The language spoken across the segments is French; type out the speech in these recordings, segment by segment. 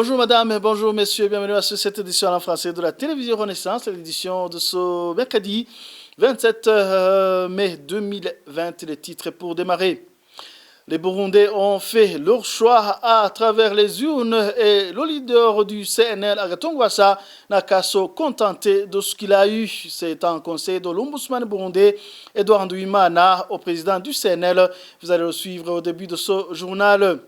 Bonjour madame, bonjour messieurs, bienvenue à cette édition en français de la télévision Renaissance, l'édition de ce mercredi 27 mai 2020, les titres pour démarrer. Les Burundais ont fait leur choix à travers les urnes et le leader du CNL, Agathon Rwasa, n'a qu'à se contenter de ce qu'il a eu. C'est un conseil de l'ombudsman burundais, Edouard Nduwimana, au président du CNL. Vous allez le suivre au début de ce journal.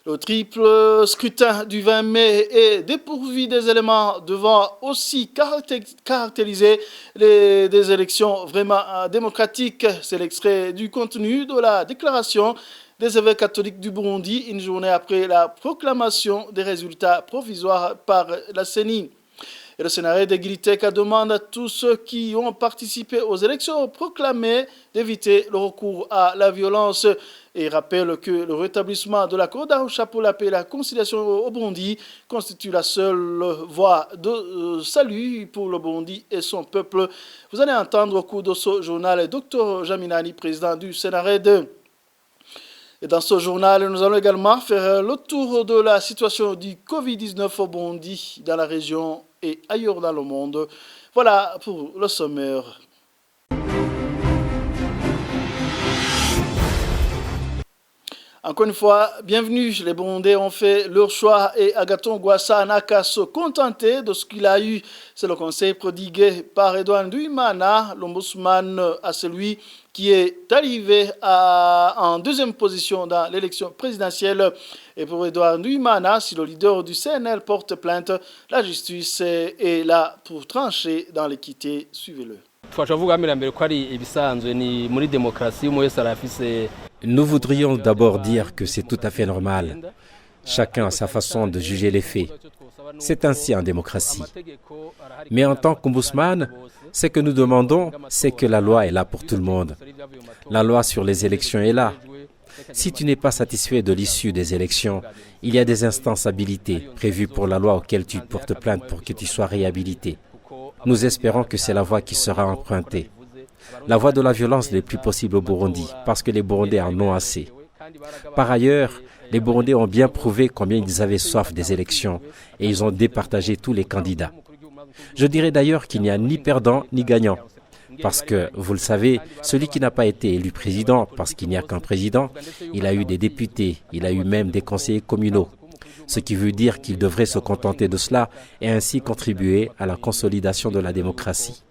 Le triple scrutin du 20 mai est dépourvu des éléments devant aussi caractériser des élections vraiment démocratiques. C'est l'extrait du contenu de la déclaration des évêques catholiques du Burundi, une journée après la proclamation des résultats provisoires par la CENI. Et le Sénat de Griteka demande à tous ceux qui ont participé aux élections proclamées d'éviter le recours à la violence et rappelle que le rétablissement de l'accord d'Arusha pour la paix et la conciliation au Burundi constitue la seule voie de salut pour le Burundi et son peuple. Vous allez entendre au cours de ce journal le Dr Jaminani, président du Sénarède. Et dans ce journal, nous allons également faire le tour de la situation du Covid-19 au Burundi, dans la région et ailleurs dans le monde. Voilà pour le sommaire. Encore une fois, bienvenue. Les Burundais ont fait leur choix et Agathon Rwasa n'a qu'à se contenter de ce qu'il a eu. C'est le conseil prodigué par Edouard Nduwimana, l'ombudsman, à celui qui est arrivé en deuxième position dans l'élection présidentielle. Et pour Edouard Nduwimana, si le leader du CNL porte plainte, la justice est là pour trancher dans l'équité. Suivez-le. Nous voudrions d'abord dire que c'est tout à fait normal. Chacun a sa façon de juger les faits. C'est ainsi en démocratie. Mais en tant qu'ombudsman, ce que nous demandons, c'est que la loi est là pour tout le monde. La loi sur les élections est là. Si tu n'es pas satisfait de l'issue des élections, il y a des instances habilitées prévues pour la loi auxquelles tu portes plainte pour que tu sois réhabilité. Nous espérons que c'est la voie qui sera empruntée. La voie de la violence n'est plus possible au Burundi parce que les Burundais en ont assez. Par ailleurs, les Burundais ont bien prouvé combien ils avaient soif des élections et ils ont départagé tous les candidats. Je dirais d'ailleurs qu'il n'y a ni perdant ni gagnant. Parce que, vous le savez, celui qui n'a pas été élu président, parce qu'il n'y a qu'un président, il a eu des députés, il a eu même des conseillers communaux. Ce qui veut dire qu'il devrait se contenter de cela et ainsi contribuer à la consolidation de la démocratie.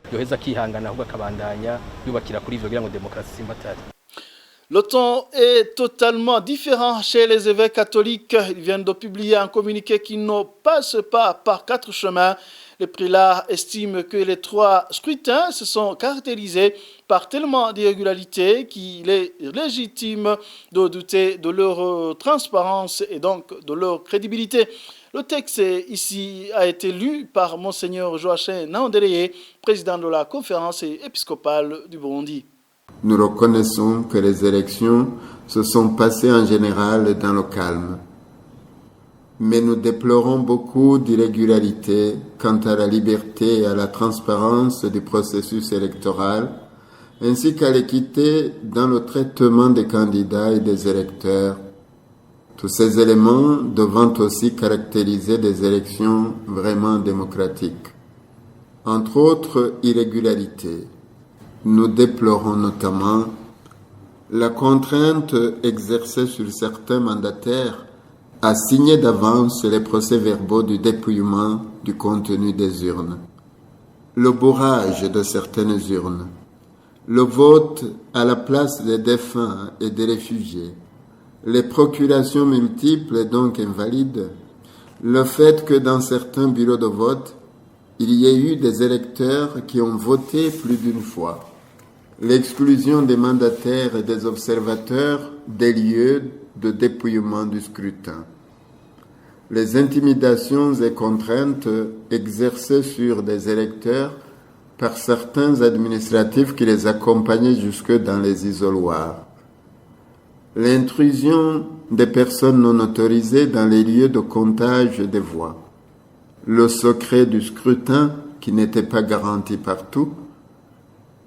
Le ton est totalement différent chez les évêques catholiques. Ils viennent de publier un communiqué qui ne passe pas par 4 chemins. Les prélats estiment que les 3 scrutins se sont caractérisés par tellement d'irrégularités qu'il est légitime de douter de leur transparence et donc de leur crédibilité. Le texte ici a été lu par Monseigneur Joachim Naondereye, président de la conférence épiscopale du Burundi. Nous reconnaissons que les élections se sont passées en général dans le calme. Mais nous déplorons beaucoup d'irrégularités quant à la liberté et à la transparence du processus électoral, ainsi qu'à l'équité dans le traitement des candidats et des électeurs. Tous ces éléments devant aussi caractériser des élections vraiment démocratiques. Entre autres irrégularités, nous déplorons notamment la contrainte exercée sur certains mandataires à signer d'avance les procès-verbaux du dépouillement du contenu des urnes, le bourrage de certaines urnes, le vote à la place des défunts et des réfugiés, les procurations multiples et donc invalides, le fait que dans certains bureaux de vote, il y ait eu des électeurs qui ont voté plus d'une fois, l'exclusion des mandataires et des observateurs des lieux de dépouillement du scrutin, les intimidations et contraintes exercées sur des électeurs par certains administratifs qui les accompagnaient jusque dans les isoloirs, l'intrusion des personnes non autorisées dans les lieux de comptage des voix, le secret du scrutin qui n'était pas garanti partout,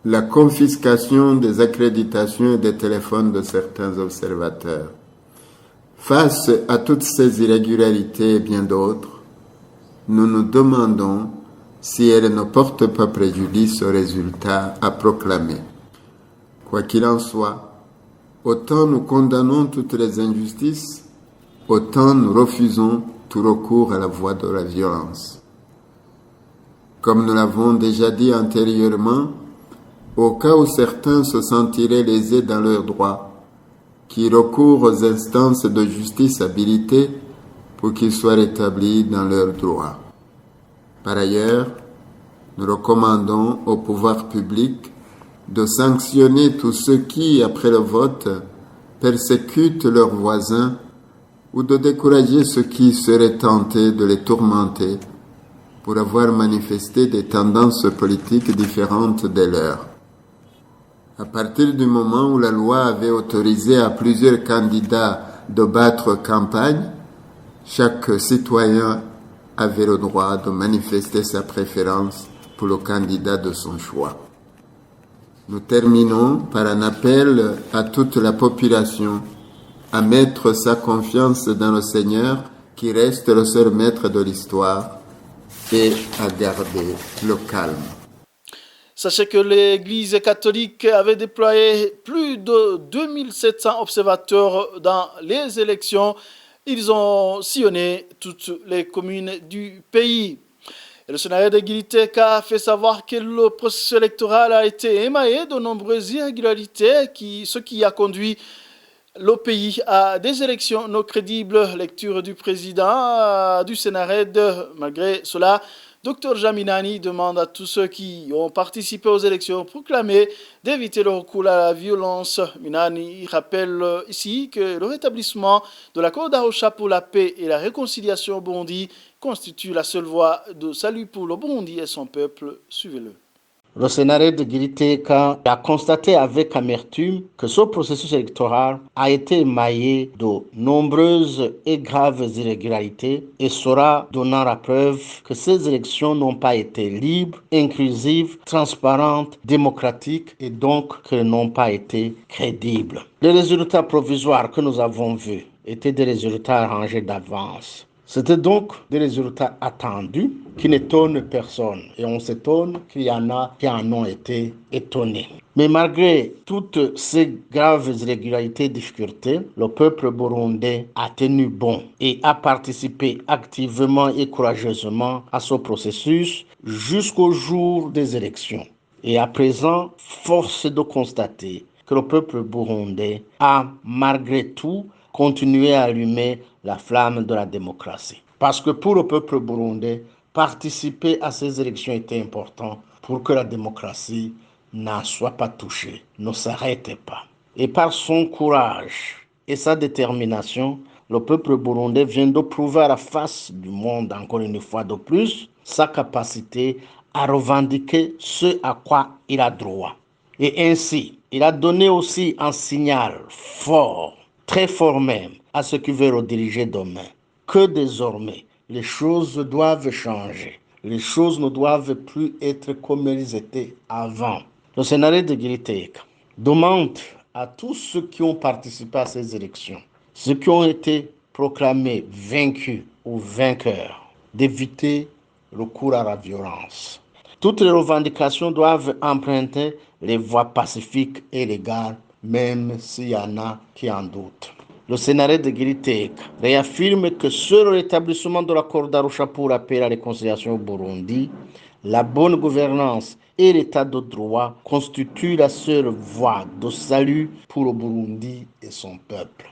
la confiscation des accréditations et des téléphones de certains observateurs. Face à toutes ces irrégularités et bien d'autres, nous nous demandons si elles ne portent pas préjudice aux résultats à proclamer. Quoi qu'il en soit, autant nous condamnons toutes les injustices, autant nous refusons tout recours à la voie de la violence. Comme nous l'avons déjà dit antérieurement, au cas où certains se sentiraient lésés dans leurs droits, qui recourent aux instances de justice habilitées pour qu'ils soient rétablis dans leurs droits. Par ailleurs, nous recommandons au pouvoir public de sanctionner tous ceux qui, après le vote, persécutent leurs voisins ou de décourager ceux qui seraient tentés de les tourmenter pour avoir manifesté des tendances politiques différentes des leurs. À partir du moment où la loi avait autorisé à plusieurs candidats de battre campagne, chaque citoyen avait le droit de manifester sa préférence pour le candidat de son choix. Nous terminons par un appel à toute la population à mettre sa confiance dans le Seigneur qui reste le seul maître de l'histoire et à garder le calme. Sachez que l'Église catholique avait déployé plus de 2700 observateurs dans les élections. Ils ont sillonné toutes les communes du pays. Et le sénateur de Guiliteka a fait savoir que le processus électoral a été émaillé de nombreuses irrégularités, ce qui a conduit le pays à des élections non crédibles. Lecture du président du Sénarède. Malgré cela, Dr Jaminani demande à tous ceux qui ont participé aux élections proclamées d'éviter le recours à la violence. Minani rappelle ici que le rétablissement de l'accord d'Arusha pour la paix et la réconciliation au Burundi constitue la seule voie de salut pour le Burundi et son peuple. Suivez-le. Le Sénarède de Giriteka a constaté avec amertume que ce processus électoral a été émaillé de nombreuses et graves irrégularités et sera donnant la preuve que ces élections n'ont pas été libres, inclusives, transparentes, démocratiques et donc qu'elles n'ont pas été crédibles. Les résultats provisoires que nous avons vus étaient des résultats arrangés d'avance. C'était donc des résultats attendus qui n'étonnent personne. Et on s'étonne qu'il y en a qui en ont été étonnés. Mais malgré toutes ces graves irrégularités et difficultés, le peuple burundais a tenu bon et a participé activement et courageusement à ce processus jusqu'au jour des élections. Et à présent, force est de constater que le peuple burundais a, malgré tout, continuer à allumer la flamme de la démocratie. Parce que pour le peuple burundais, participer à ces élections était important pour que la démocratie n'en soit pas touchée, ne s'arrête pas. Et par son courage et sa détermination, le peuple burundais vient de prouver à la face du monde, encore une fois de plus, sa capacité à revendiquer ce à quoi il a droit. Et ainsi, il a donné aussi un signal fort, très fort même, à ceux qui veulent rediriger demain, que désormais, les choses doivent changer. Les choses ne doivent plus être comme elles étaient avant. Le Sénarède de Giriteka demande à tous ceux qui ont participé à ces élections, ceux qui ont été proclamés vaincus ou vainqueurs, d'éviter le recours à la violence. Toutes les revendications doivent emprunter les voies pacifiques et légales, même s'il y en a qui en doutent. Le Sénarède de Giriteka réaffirme que seul le rétablissement de l'accord d'Arusha pour la paix et la réconciliation au Burundi, la bonne gouvernance et l'état de droit constituent la seule voie de salut pour le Burundi et son peuple.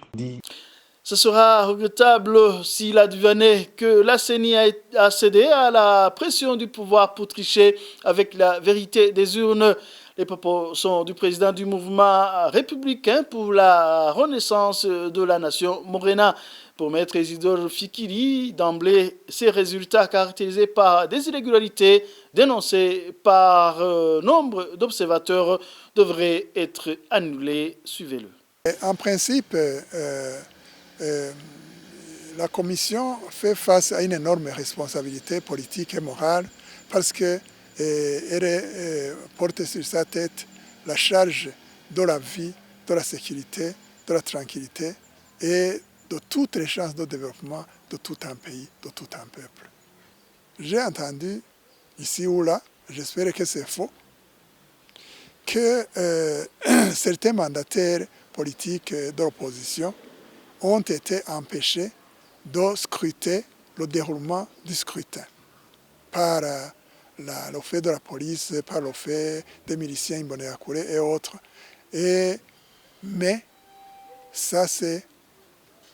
Ce sera regrettable s'il advenait que la CENI a cédé à la pression du pouvoir pour tricher avec la vérité des urnes. Les propos sont du président du mouvement républicain pour la renaissance de la nation Morena. Pour Maître Isidore Fikiri, d'emblée, ces résultats caractérisés par des irrégularités dénoncées par nombre d'observateurs devraient être annulés. Suivez-le. En principe, la Commission fait face à une énorme responsabilité politique et morale parce qu'elle porte sur sa tête la charge de la vie, de la sécurité, de la tranquillité et de toutes les chances de développement de tout un pays, de tout un peuple. J'ai entendu, ici ou là, j'espère que c'est faux, que certains mandataires politiques de l'opposition ont été empêchés de scruter le déroulement du scrutin par le fait de la police, par le fait des miliciens Imbonerakure et autres. Mais ça,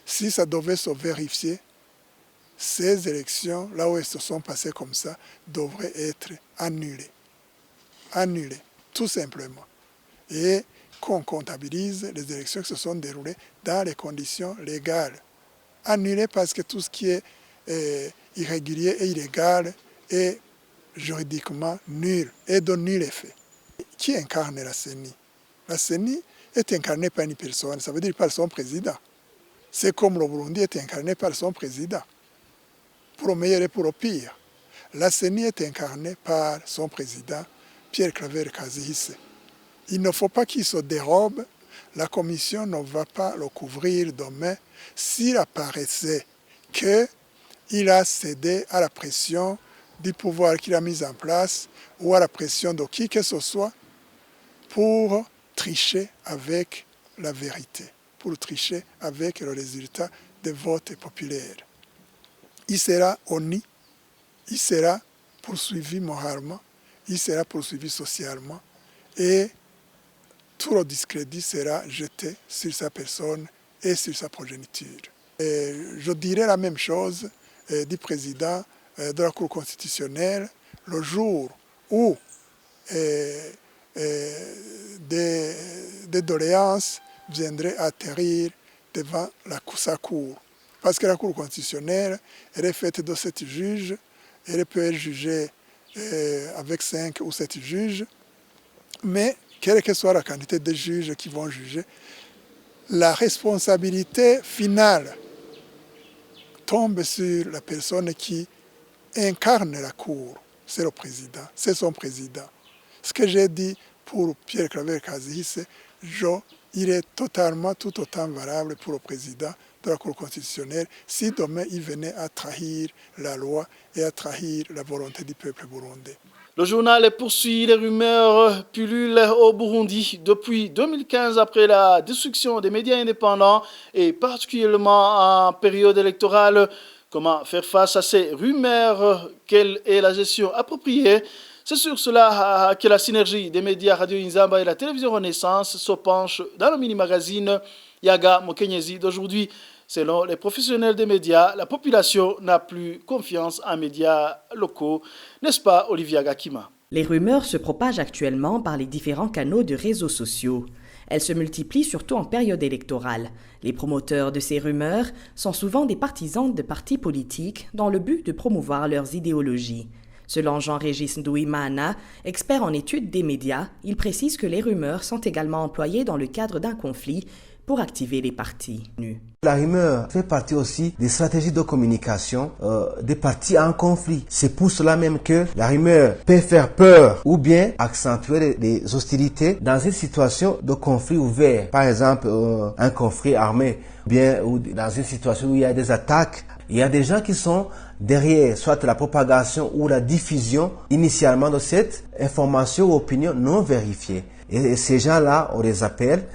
si ça devait se vérifier, ces élections, là où elles se sont passées comme ça, devraient être annulées. Annulées, tout simplement. Et qu'on comptabilise les élections qui se sont déroulées dans les conditions légales. Annulées parce que tout ce qui est irrégulier et illégal est juridiquement nul et de nul effet. Qui incarne la CENI? La CENI est incarnée par une personne, ça veut dire par son président. C'est comme le Burundi est incarné par son président, pour le meilleur et pour le pire. La CENI est incarnée par son président, Pierre Claver Kazihise. Il ne faut pas qu'il se dérobe, la commission ne va pas le couvrir demain s'il apparaissait qu'il a cédé à la pression du pouvoir qu'il a mis en place ou à la pression de qui que ce soit pour tricher avec la vérité, pour tricher avec le résultat des votes populaires. Il sera honni, il sera poursuivi moralement, il sera poursuivi socialement et tout le discrédit sera jeté sur sa personne et sur sa progéniture. Et je dirais la même chose du président de la Cour constitutionnelle le jour où des doléances viendraient atterrir devant sa Cour. Parce que la Cour constitutionnelle, elle est faite de 7 juges, elle peut être jugée avec 5 ou 7 juges, mais quelle que soit la quantité de juges qui vont juger, la responsabilité finale tombe sur la personne qui incarne la Cour, c'est le président, c'est son président. Ce que j'ai dit pour Pierre Claver Kazihise, il est totalement, tout autant valable pour le président de la Cour constitutionnelle si demain il venait à trahir la loi et à trahir la volonté du peuple burundais. Le journal poursuit, les rumeurs pullulent au Burundi depuis 2015 après la destruction des médias indépendants et particulièrement en période électorale. Comment faire face à ces rumeurs? Quelle est la gestion appropriée? C'est sur cela que la synergie des médias Radio Inzamba et la télévision Renaissance se penche dans le mini-magazine Yaga Mokenyezi d'aujourd'hui. Selon les professionnels des médias, la population n'a plus confiance en médias locaux. N'est-ce pas, Olivia Gakima? Les rumeurs se propagent actuellement par les différents canaux de réseaux sociaux. Elles se multiplient surtout en période électorale. Les promoteurs de ces rumeurs sont souvent des partisans de partis politiques dans le but de promouvoir leurs idéologies. Selon Jean-Régis Ndouimana, expert en études des médias, il précise que les rumeurs sont également employées dans le cadre d'un conflit pour activer les partis. La rumeur fait partie aussi des stratégies de communication des partis en conflit. C'est pour cela même que la rumeur peut faire peur ou bien accentuer les hostilités dans une situation de conflit ouvert. Par exemple, un conflit armé, bien ou dans une situation où il y a des attaques. Il y a des gens qui sont derrière soit la propagation ou la diffusion initialement de cette information ou opinion non vérifiée. Et ces gens-là, on les appelle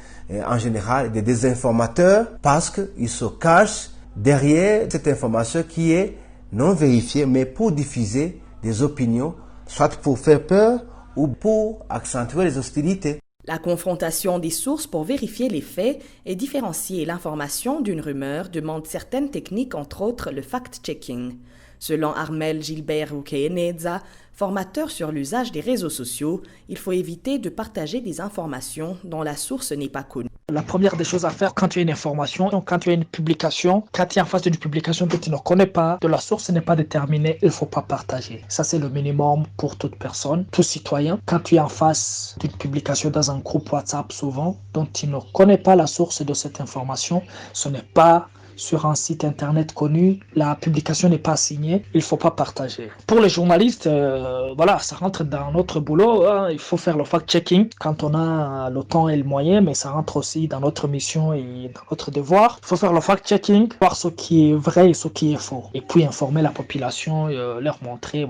en général des désinformateurs parce qu'ils se cachent derrière cette information qui est non vérifiée mais pour diffuser des opinions, soit pour faire peur ou pour accentuer les hostilités. La confrontation des sources pour vérifier les faits et différencier l'information d'une rumeur demande certaines techniques, entre autres le fact-checking. Selon Armel Gilbert Rukeneza, formateur sur l'usage des réseaux sociaux, il faut éviter de partager des informations dont la source n'est pas connue. La première des choses à faire quand tu as une information, quand tu as une publication, quand tu es en face d'une publication que tu ne connais pas, de la source n'est pas déterminée, il ne faut pas partager. Ça, c'est le minimum pour toute personne, tout citoyen. Quand tu es en face d'une publication dans un groupe WhatsApp souvent, dont tu ne connais pas la source de cette information, ce n'est pas sur un site internet connu, la publication n'est pas signée, il ne faut pas partager. Pour les journalistes, ça rentre dans notre boulot, hein, il faut faire le fact-checking quand on a le temps et le moyen, mais ça rentre aussi dans notre mission et dans notre devoir. Il faut faire le fact-checking, voir ce qui est vrai et ce qui est faux. Et puis informer la population, leur montrer,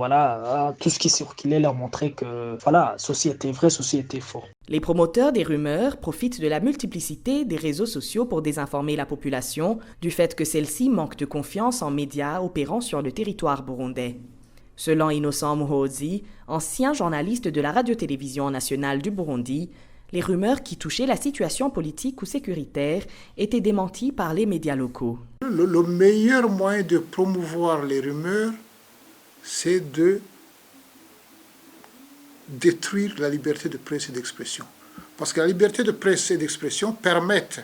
tout ce qui circulait, leur montrer que, ceci était vrai, ceci était faux. Les promoteurs des rumeurs profitent de la multiplicité des réseaux sociaux pour désinformer la population du fait que celle-ci manque de confiance en médias opérant sur le territoire burundais. Selon Innocent Muhoozi, ancien journaliste de la radio-télévision nationale du Burundi, les rumeurs qui touchaient la situation politique ou sécuritaire étaient démenties par les médias locaux. Le meilleur moyen de promouvoir les rumeurs, c'est de détruire la liberté de presse et d'expression. Parce que la liberté de presse et d'expression permettent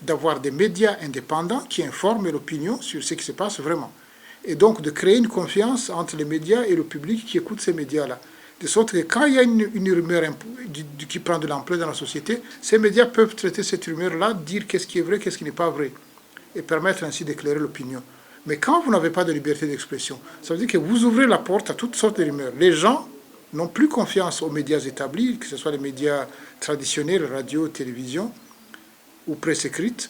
d'avoir des médias indépendants qui informent l'opinion sur ce qui se passe vraiment. Et donc de créer une confiance entre les médias et le public qui écoute ces médias-là. De sorte que quand il y a une rumeur qui prend de l'ampleur dans la société, ces médias peuvent traiter cette rumeur-là, dire qu'est-ce qui est vrai, qu'est-ce qui n'est pas vrai, et permettre ainsi d'éclairer l'opinion. Mais quand vous n'avez pas de liberté d'expression, ça veut dire que vous ouvrez la porte à toutes sortes de rumeurs. Les gens n'ont plus confiance aux médias établis, que ce soit les médias traditionnels, radio, télévision ou presse écrite.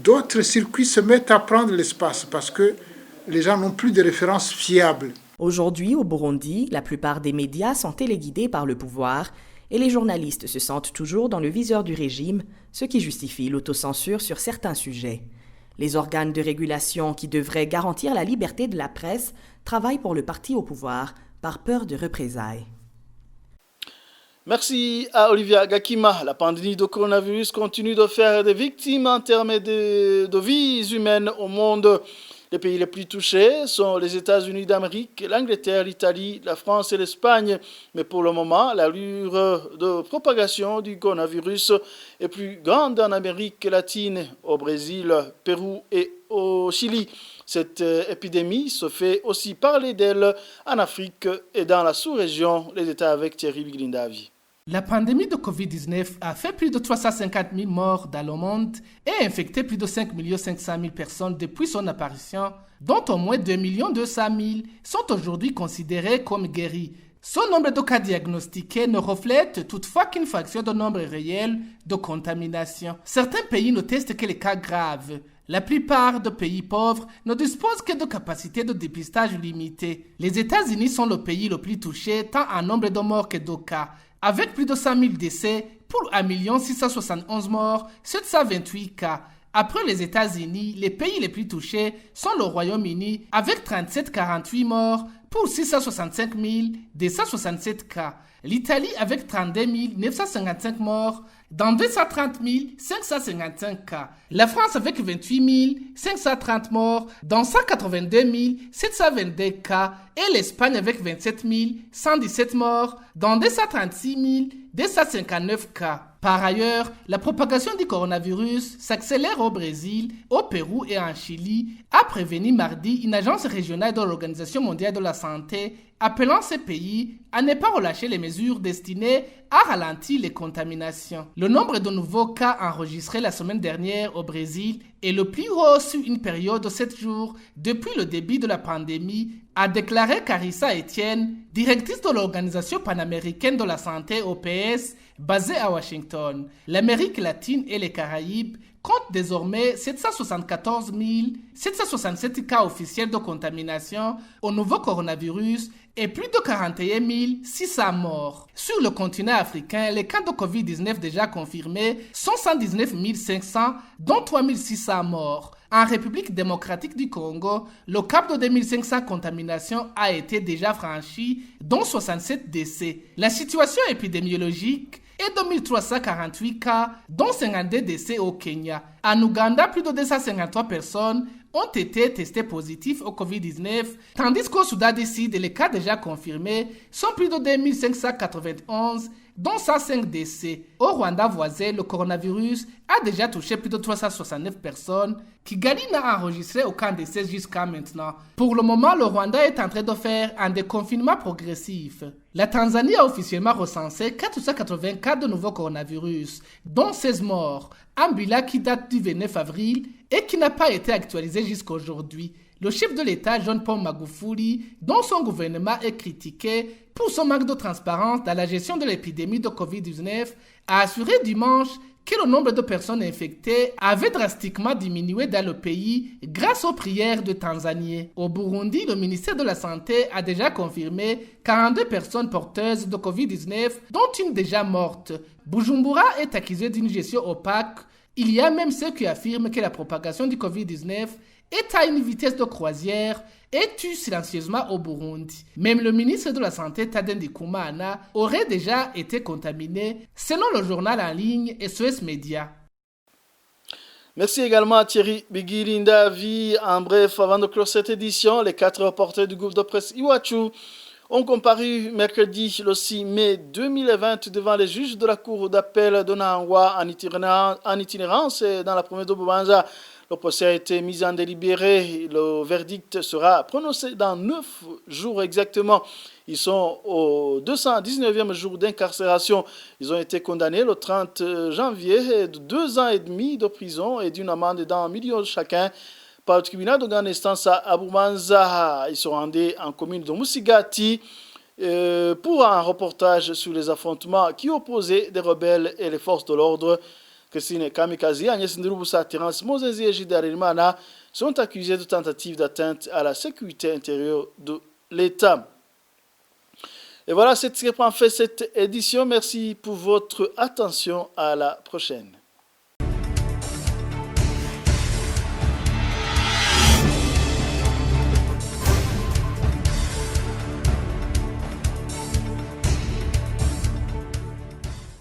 D'autres circuits se mettent à prendre l'espace parce que les gens n'ont plus de références fiables. Aujourd'hui, au Burundi, la plupart des médias sont téléguidés par le pouvoir et les journalistes se sentent toujours dans le viseur du régime, ce qui justifie l'autocensure sur certains sujets. Les organes de régulation qui devraient garantir la liberté de la presse travaillent pour le parti au pouvoir par peur de représailles. Merci à Olivia Gakima. La pandémie de coronavirus continue de faire des victimes en termes de vies humaines au monde. Les pays les plus touchés sont les États-Unis d'Amérique, l'Angleterre, l'Italie, la France et l'Espagne. Mais pour le moment, l'allure de propagation du coronavirus est plus grande en Amérique latine, au Brésil, Pérou et au Chili. Cette épidémie se fait aussi parler d'elle en Afrique et dans la sous-région. Les détails avec Thierry Biglindavi. La pandémie de Covid-19 a fait plus de 350 000 morts dans le monde et infecté plus de 5 500 000 personnes depuis son apparition, dont au moins 2 200 000 sont aujourd'hui considérés comme guéris. Ce nombre de cas diagnostiqués ne reflète toutefois qu'une fraction du nombre réel de contaminations. Certains pays ne testent que les cas graves. La plupart des pays pauvres ne disposent que de capacités de dépistage limitées. Les États-Unis sont le pays le plus touché tant en nombre de morts que de cas, avec plus de 100 000 décès pour 1 671 morts, 728 cas. Après les États-Unis, les pays les plus touchés sont le Royaume-Uni avec 37,48 morts pour 665 267 cas. L'Italie avec 32 955 morts dans 230 555 cas. La France avec 28 530 morts dans 182 722 cas. Et l'Espagne avec 27 117 morts dans 236 259 cas. Par ailleurs, la propagation du coronavirus s'accélère au Brésil, au Pérou et en Chili, a prévenu mardi une agence régionale de l'Organisation mondiale de la santé, appelant ces pays à ne pas relâcher les mesures destinées à ralentir les contaminations. Le nombre de nouveaux cas enregistrés la semaine dernière au Brésil est le plus haut sur une période de 7 jours depuis le début de la pandémie, a déclaré Carissa Etienne, directrice de l'Organisation panaméricaine de la santé OPS, basée à Washington. L'Amérique latine et les Caraïbes comptent désormais 774 767 cas officiels de contamination au nouveau coronavirus et plus de 41 600 morts. Sur le continent africain, les cas de Covid-19 déjà confirmés sont 119 500, dont 3 600 morts. En République démocratique du Congo, le cap de 2500 contaminations a été déjà franchi, dont 67 décès. La situation épidémiologique est de 1348 cas, dont 52 décès au Kenya. En Ouganda, plus de 253 personnes ont été testées positives au Covid-19, tandis qu'au Soudan du Sud, les cas déjà confirmés sont plus de 2591, dont 105 décès. Au Rwanda voisin, le coronavirus a déjà touché plus de 369 personnes. Kigali n'a enregistré aucun décès jusqu'à maintenant. Pour le moment, le Rwanda est en train de faire un déconfinement progressif. La Tanzanie a officiellement recensé 480 cas de nouveau coronavirus, dont 16 morts. Un bilan qui date du 29 avril et qui n'a pas été actualisé jusqu'à aujourd'hui. Le chef de l'État, John Paul Magufuli, dont son gouvernement est critiqué pour son manque de transparence dans la gestion de l'épidémie de Covid-19, a assuré dimanche que le nombre de personnes infectées avait drastiquement diminué dans le pays grâce aux prières de Tanzaniens. Au Burundi, le ministère de la Santé a déjà confirmé 42 personnes porteuses de Covid-19, dont une déjà morte. Bujumbura est accusé d'une gestion opaque. Il y a même ceux qui affirment que la propagation du Covid-19 est à une vitesse de croisière et tue silencieusement au Burundi. Même le ministre de la Santé, Tade Ndikumana, aurait déjà été contaminé, selon le journal en ligne SOS Média. Merci également à Thierry Bigirindavi. En bref, avant de clore cette édition, les 4 reporters du groupe de presse Iwachu ont comparu mercredi le 6 mai 2020 devant les juges de la cour d'appel de Nangwa en itinérance dans la province de Bubanza. Le procès a été mis en délibéré. Le verdict sera prononcé dans 9 jours exactement. Ils sont au 219e jour d'incarcération. Ils ont été condamnés le 30 janvier de 2 ans et demi de prison et d'une amende d'un million chacun par le tribunal de grande instance à Bubanza. Ils sont rendus en commune de Musigati pour un reportage sur les affrontements qui opposaient des rebelles et les forces de l'ordre. Christine Kamikazi, Agnès Ndirubusa, Terence Moses et Gilles Rimana sont accusés de tentative d'atteinte à la sécurité intérieure de l'État. Et voilà, c'est ce qui prend fait cette édition. Merci pour votre attention. À la prochaine.